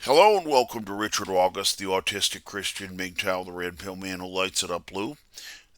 Hello and welcome to Richard August, the autistic Christian MGTOW, the red pill man who lights it up blue.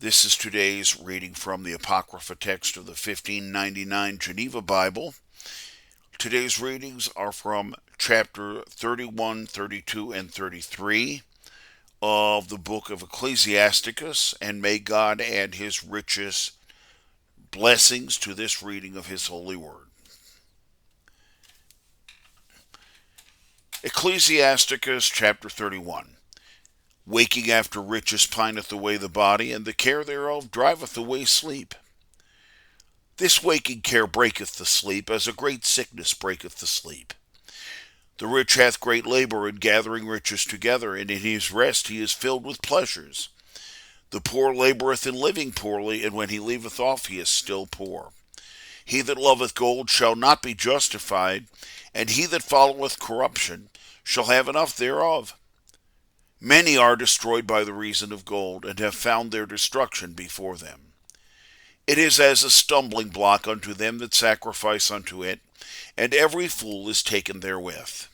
This is today's reading from the Apocrypha text of the 1599 Geneva Bible. Today's readings are from chapter 31, 32, and 33 of the book of Ecclesiasticus, and may God add his richest blessings to this reading of his holy word. Ecclesiasticus chapter 31. Waking after riches pineth away the body, and the care thereof driveth away sleep. This waking care breaketh the sleep, as a great sickness breaketh the sleep. The rich hath great labor in gathering riches together, and in his rest he is filled with pleasures. The poor laboureth in living poorly, and when he leaveth off he is still poor. He that loveth gold shall not be justified, and he that followeth corruption shall have enough thereof. Many are destroyed by the reason of gold, and have found their destruction before them. It is as a stumbling block unto them that sacrifice unto it, and every fool is taken therewith.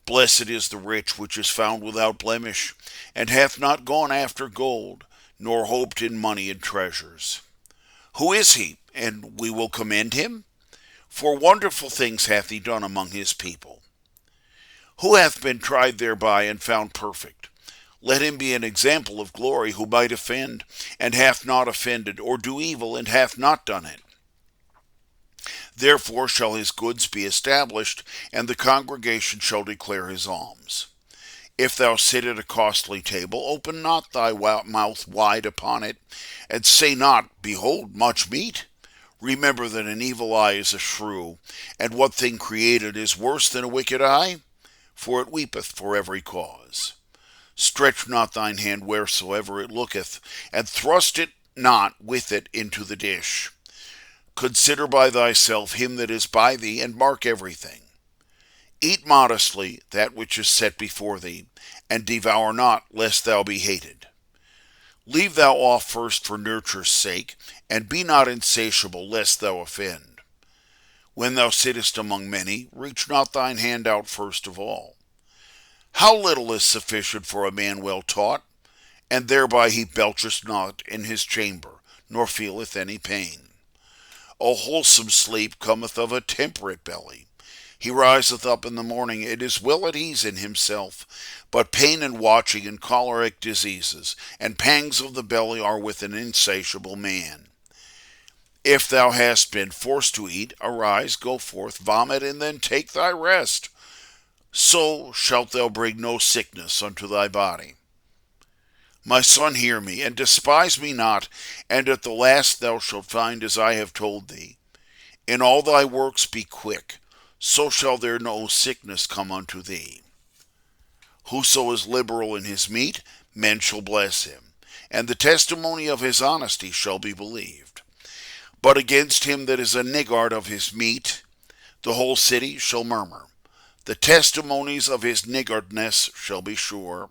Blessed is the rich which is found without blemish, and hath not gone after gold, nor hoped in money and treasures. Who is he, and we will commend him? For wonderful things hath he done among his people. Who hath been tried thereby and found perfect? Let him be an example of glory, who might offend, and hath not offended, or do evil, and hath not done it. Therefore shall his goods be established, and the congregation shall declare his alms. If thou sit at a costly table, open not thy mouth wide upon it, and say not, Behold, much meat. Remember that an evil eye is a shrew, and what thing created is worse than a wicked eye? For it weepeth for every cause. Stretch not thine hand wheresoever it looketh, and thrust it not with it into the dish. Consider by thyself him that is by thee, and mark everything. Eat modestly that which is set before thee, and devour not, lest thou be hated. Leave thou off first for nurture's sake, and be not insatiable, lest thou offend. When thou sittest among many, reach not thine hand out first of all. How little is sufficient for a man well taught, and thereby he belcheth not in his chamber, nor feeleth any pain. A wholesome sleep cometh of a temperate belly. He riseth up in the morning, it is well at ease in himself. But pain and watching and choleric diseases, and pangs of the belly are with an insatiable man. If thou hast been forced to eat, arise, go forth, vomit, and then take thy rest. So shalt thou bring no sickness unto thy body. My son, hear me, and despise me not, and at the last thou shalt find as I have told thee. In all thy works be quick, so shall there no sickness come unto thee. Whoso is liberal in his meat, men shall bless him, and the testimony of his honesty shall be believed. But against him that is a niggard of his meat, the whole city shall murmur. The testimonies of his niggardness shall be sure.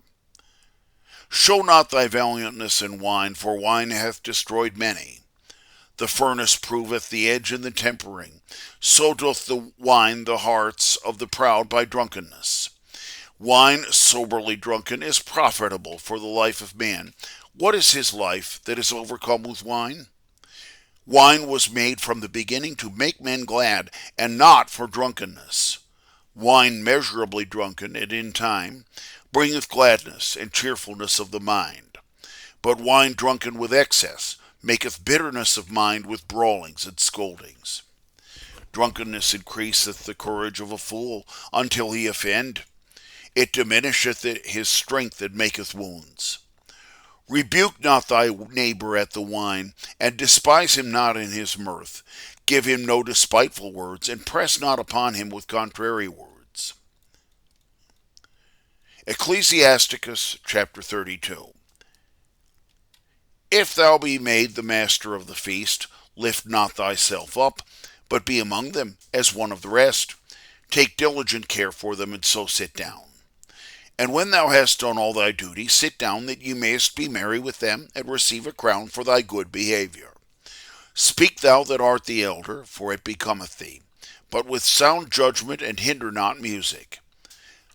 Show not thy valiantness in wine, for wine hath destroyed many. The furnace proveth the edge in the tempering, so doth the wine the hearts of the proud by drunkenness. Wine soberly drunken is profitable for the life of man. What is his life that is overcome with wine? Wine was made from the beginning to make men glad, and not for drunkenness. Wine measurably drunken, and in time, bringeth gladness and cheerfulness of the mind. But wine drunken with excess maketh bitterness of mind with brawlings and scoldings. Drunkenness increaseth the courage of a fool, until he offend. It diminisheth his strength, and maketh wounds. Rebuke not thy neighbor at the wine, and despise him not in his mirth. Give him no despiteful words, and press not upon him with contrary words. Ecclesiasticus chapter 32. If thou be made the master of the feast, lift not thyself up, but be among them as one of the rest. Take diligent care for them, and so sit down. And when thou hast done all thy duty, sit down, that ye mayest be merry with them, and receive a crown for thy good behavior. Speak thou that art the elder, for it becometh thee, but with sound judgment, and hinder not music.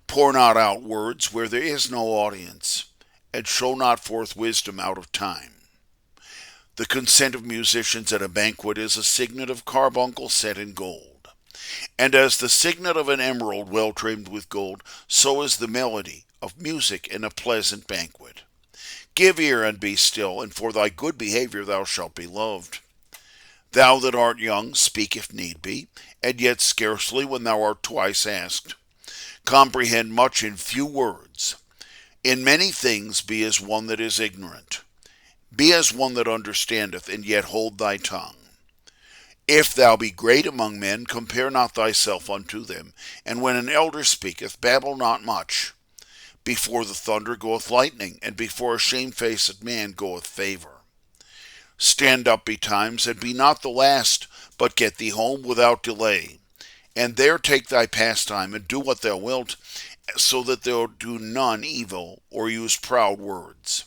Pour not out words where there is no audience, and show not forth wisdom out of time. The consent of musicians at a banquet is a signet of carbuncle set in gold. And as the signet of an emerald well trimmed with gold, so is the melody of music in a pleasant banquet. Give ear and be still, and for thy good behavior thou shalt be loved. Thou that art young, speak if need be, and yet scarcely when thou art twice asked. Comprehend much in few words. In many things be as one that is ignorant. Be as one that understandeth, and yet hold thy tongue. If thou be great among men, compare not thyself unto them, and when an elder speaketh, babble not much. Before the thunder goeth lightning, and before a shamefaced man goeth favour. Stand up betimes, and be not the last, but get thee home without delay. And there take thy pastime, and do what thou wilt, so that thou do none evil, or use proud words.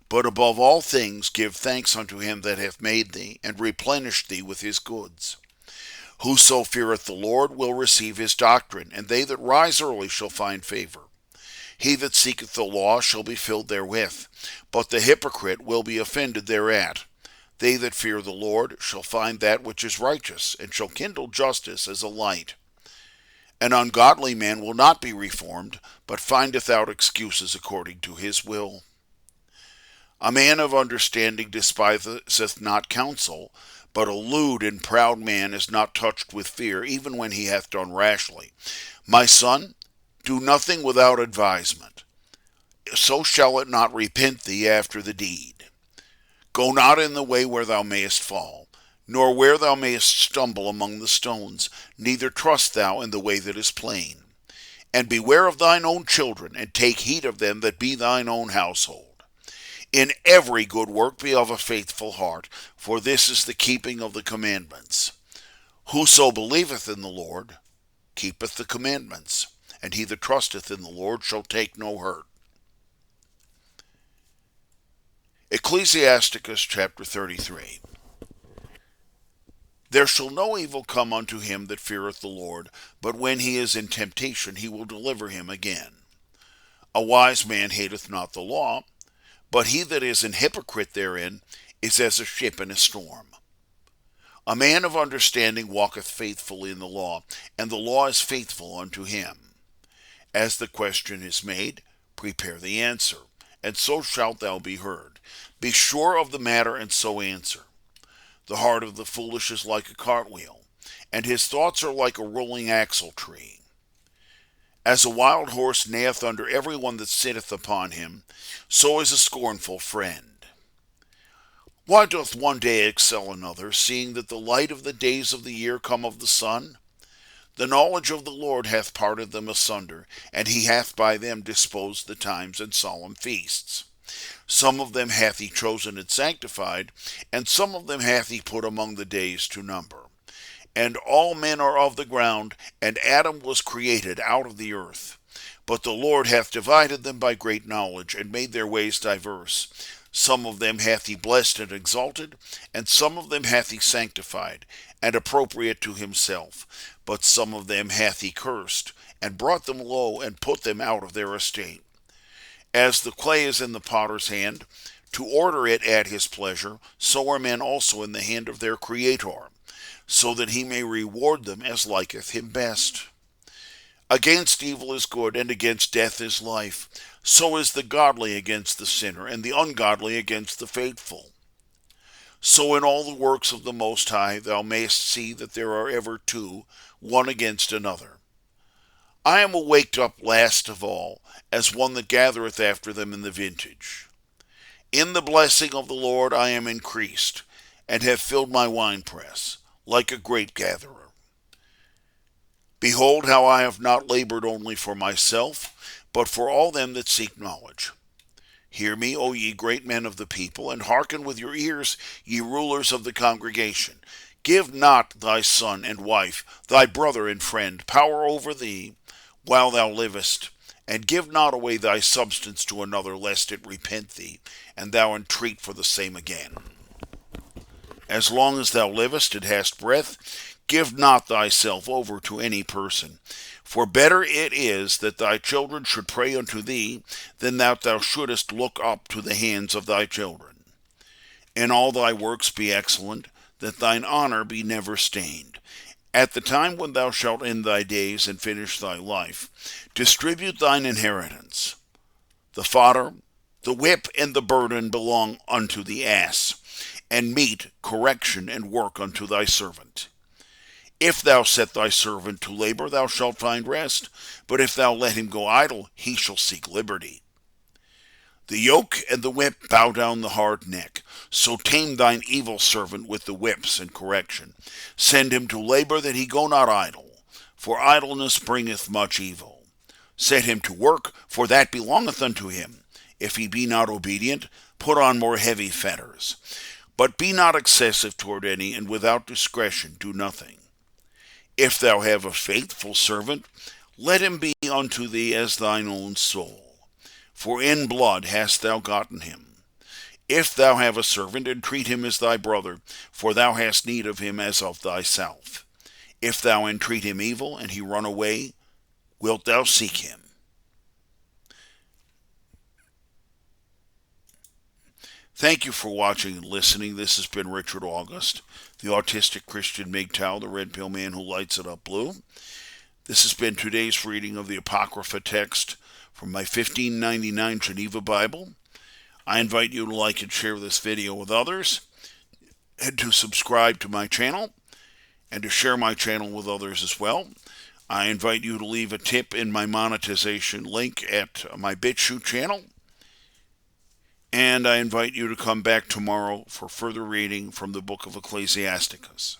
But above all things give thanks unto him that hath made thee, and replenished thee with his goods. Whoso feareth the Lord will receive his doctrine, and they that rise early shall find favor. He that seeketh the law shall be filled therewith, but the hypocrite will be offended thereat. They that fear the Lord shall find that which is righteous, and shall kindle justice as a light. An ungodly man will not be reformed, but findeth out excuses according to his will. A man of understanding despiseth not counsel, but a lewd and proud man is not touched with fear, even when he hath done rashly. My son, do nothing without advisement. So shall it not repent thee after the deed. Go not in the way where thou mayest fall, nor where thou mayest stumble among the stones, neither trust thou in the way that is plain. And beware of thine own children, and take heed of them that be thine own household. In every good work be of a faithful heart, for this is the keeping of the commandments. Whoso believeth in the Lord keepeth the commandments, and he that trusteth in the Lord shall take no hurt. Ecclesiasticus chapter 33. There shall no evil come unto him that feareth the Lord, but when he is in temptation he will deliver him again. A wise man hateth not the law, but he that is an hypocrite therein is as a ship in a storm. A man of understanding walketh faithfully in the law, and the law is faithful unto him. As the question is made, prepare the answer, and so shalt thou be heard. Be sure of the matter, and so answer. The heart of the foolish is like a cartwheel, and his thoughts are like a rolling axle tree. As a wild horse neigheth under every one that sitteth upon him, so is a scornful friend. Why doth one day excel another, seeing that the light of the days of the year come of the sun? The knowledge of the Lord hath parted them asunder, and he hath by them disposed the times and solemn feasts. Some of them hath he chosen and sanctified, and some of them hath he put among the days to number. And all men are of the ground, and Adam was created out of the earth. But the Lord hath divided them by great knowledge, and made their ways diverse. Some of them hath he blessed and exalted, and some of them hath he sanctified, and appropriate to himself. But some of them hath he cursed, and brought them low, and put them out of their estate. As the clay is in the potter's hand, to order it at his pleasure, so are men also in the hand of their Creator, so that he may reward them as liketh him best. Against evil is good, and against death is life. So is the godly against the sinner, and the ungodly against the faithful. So in all the works of the Most High thou mayest see that there are ever two, one against another. I am awaked up last of all, as one that gathereth after them in the vintage. In the blessing of the Lord I am increased, and have filled my winepress, like a grape gatherer. Behold how I have not labored only for myself, but for all them that seek knowledge. Hear me, O ye great men of the people, and hearken with your ears, ye rulers of the congregation. Give not thy son and wife, thy brother and friend, power over thee, while thou livest, and give not away thy substance to another, lest it repent thee, and thou entreat for the same again. As long as thou livest and hast breath, give not thyself over to any person, For better it is that thy children should pray unto thee, than that thou shouldest look up to the hands of thy children. In all thy works be excellent, that thine honor be never stained. At the time when thou shalt end thy days and finish thy life, distribute thine inheritance. The fodder, the whip, and the burden belong unto the ass, and meat, correction, and work unto thy servant. If thou set thy servant to labor, thou shalt find rest. But if thou let him go idle, he shall seek liberty. The yoke and the whip bow down the hard neck. So tame thine evil servant with the whips and correction. Send him to labor that he go not idle, for idleness bringeth much evil. Set him to work, for that belongeth unto him. If he be not obedient, put on more heavy fetters. But be not excessive toward any, and without discretion do nothing. If thou have a faithful servant, let him be unto thee as thine own soul. For in blood hast thou gotten him. If thou have a servant, entreat him as thy brother, for thou hast need of him as of thyself. If thou entreat him evil, and he run away, wilt thou seek him? Thank you for watching and listening. This has been Richard August, the autistic Christian MGTOW, the red pill man who lights it up blue. This has been today's reading of the Apocrypha text from my $15.99 Geneva Bible. I invite you to like and share this video with others, and to subscribe to my channel, and to share my channel with others as well. I invite you to leave a tip in my monetization link at my BitChute channel. And I invite you to come back tomorrow for further reading from the book of Ecclesiasticus.